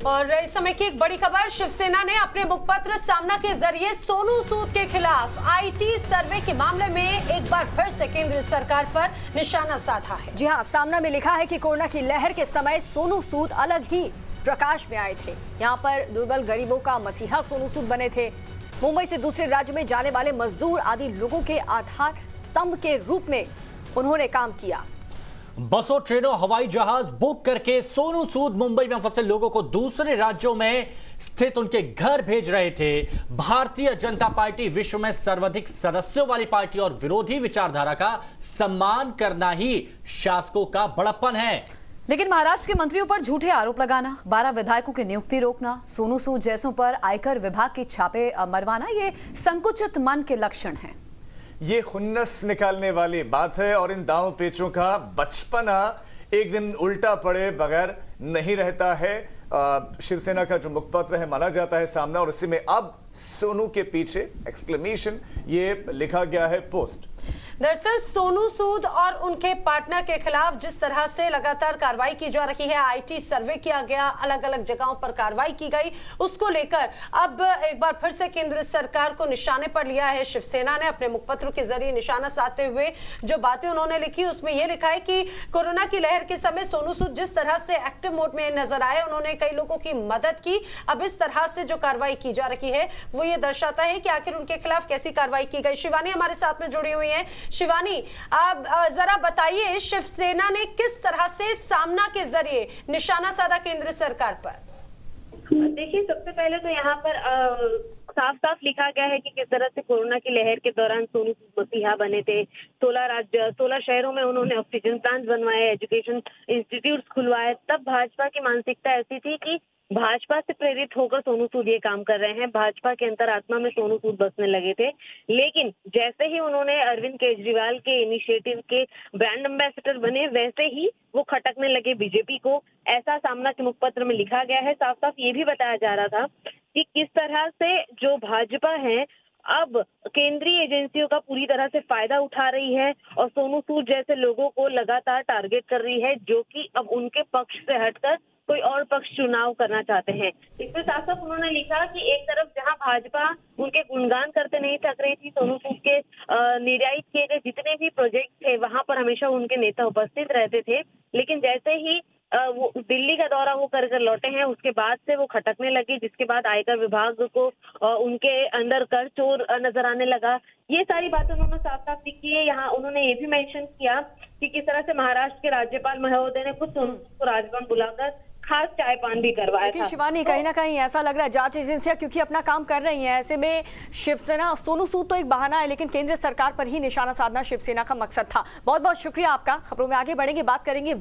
और इस समय की एक बड़ी खबर, शिवसेना ने अपने मुखपत्र सामना के जरिए सोनू सूद के खिलाफ आईटी सर्वे के मामले में एक बार फिर से केंद्र सरकार पर निशाना साधा है। जी हां, सामना में लिखा है कि कोरोना की लहर के समय सोनू सूद अलग ही प्रकाश में आए थे। यहां पर दुर्बल गरीबों का मसीहा सोनू सूद बने थे। मुंबई से दूसरे राज्य में जाने वाले मजदूर आदि लोगों के आधार स्तंभ के रूप में उन्होंने काम किया। बसों, ट्रेनों, हवाई जहाज बुक करके सोनू सूद मुंबई में फंसे लोगों को दूसरे राज्यों में स्थित उनके घर भेज रहे थे। भारतीय जनता पार्टी विश्व में सर्वाधिक सदस्यों वाली पार्टी और विरोधी विचारधारा का सम्मान करना ही शासकों का बड़प्पन है। लेकिन महाराष्ट्र के मंत्रियों पर झूठे आरोप लगाना, 12 विधायकों की नियुक्ति रोकना, सोनू सूद जैसों पर आयकर विभाग के छापे मरवाना, ये संकुचित मन के लक्षण हैं। ये खुन्नस निकालने वाली बात है और इन दांव पेचों का बचपना एक दिन उल्टा पड़े बगैर नहीं रहता है। शिवसेना का जो मुखपत्र है माना जाता है सामना, और इसी में अब सोनू के पीछे एक्सक्लेमेशन ये लिखा गया है पोस्ट। दरअसल सोनू सूद और उनके पार्टनर के खिलाफ जिस तरह से लगातार कार्रवाई की जा रही है, आईटी सर्वे किया गया, अलग अलग जगहों पर कार्रवाई की गई, उसको लेकर अब एक बार फिर से केंद्र सरकार को निशाने पर लिया है शिवसेना ने। अपने मुखपत्र के जरिए निशाना साधते हुए जो बातें उन्होंने लिखी उसमें यह लिखा है कि कोरोना की लहर के समय सोनू सूद जिस तरह से एक्टिव मोड में नजर आए, उन्होंने कई लोगों की मदद की। अब इस तरह से जो कार्रवाई की जा रही है वो ये दर्शाता है कि आखिर उनके खिलाफ कैसी कार्रवाई की गई। शिवानी हमारे साथ में जुड़ी हुई है। शिवानी, आप जरा बताइए, शिवसेना ने किस तरह से सामना के जरिए निशाना साधा केंद्र सरकार पर? देखिए, सबसे पहले तो यहाँ पर साफ साफ लिखा गया है कि किस तरह से कोरोना की लहर के दौरान सोनू सूद मसीहा बने थे। 16 शहरों में उन्होंने ऑक्सीजन प्लांट बनवाए, एजुकेशन इंस्टीट्यूट खुलवाए। तब भाजपा की मानसिकता ऐसी थी कि भाजपा से प्रेरित होकर सोनू सूद ये काम कर रहे हैं, भाजपा के अंतरात्मा में सोनू सूद बसने लगे थे। लेकिन जैसे ही उन्होंने अरविंद केजरीवाल के इनिशिएटिव के ब्रांड एम्बेसडर बने, वैसे ही वो खटकने लगे बीजेपी को। ऐसा सामना के मुखपत्र में लिखा गया है। साफ साफ ये भी बताया जा रहा था कि किस तरह से जो भाजपा है अब केंद्रीय एजेंसियों का पूरी तरह से फायदा उठा रही है और सोनू सूद जैसे लोगों को लगातार टारगेट कर रही है, जो कि अब उनके पक्ष से हटकर कोई और पक्ष चुनाव करना चाहते हैं। इसमें साफ साफ उन्होंने लिखा कि एक तरफ जहां भाजपा उनके गुणगान करते नहीं थक रही थी, सोनू सूद के निर्यात किए गए जितने भी प्रोजेक्ट थे वहां पर हमेशा उनके नेता उपस्थित रहते थे। लेकिन जैसे ही वो दिल्ली का दौरा वो कर लौटे हैं, उसके बाद से वो खटकने लगे, जिसके बाद आयकर विभाग को उनके अंदर कर चोर नजर आने लगा। ये सारी बातें उन्होंने साफ साफ लिखी है। यहाँ उन्होंने ये भी मेंशन किया कि किस तरह से महाराष्ट्र के राज्यपाल महोदय ने खुद सोनू सूद को राजभवन बुलाकर खास चाय पान भी करवाया था। शिवानी, कहीं ना कहीं ऐसा लग रहा है जांच एजेंसियां क्योंकि अपना काम कर रही हैं, ऐसे में शिवसेना, सोनू सूद तो एक बहाना है, लेकिन केंद्र सरकार पर ही निशाना साधना शिवसेना का मकसद था। बहुत बहुत शुक्रिया आपका। खबरों में आगे बढ़ेंगे, बात करेंगे।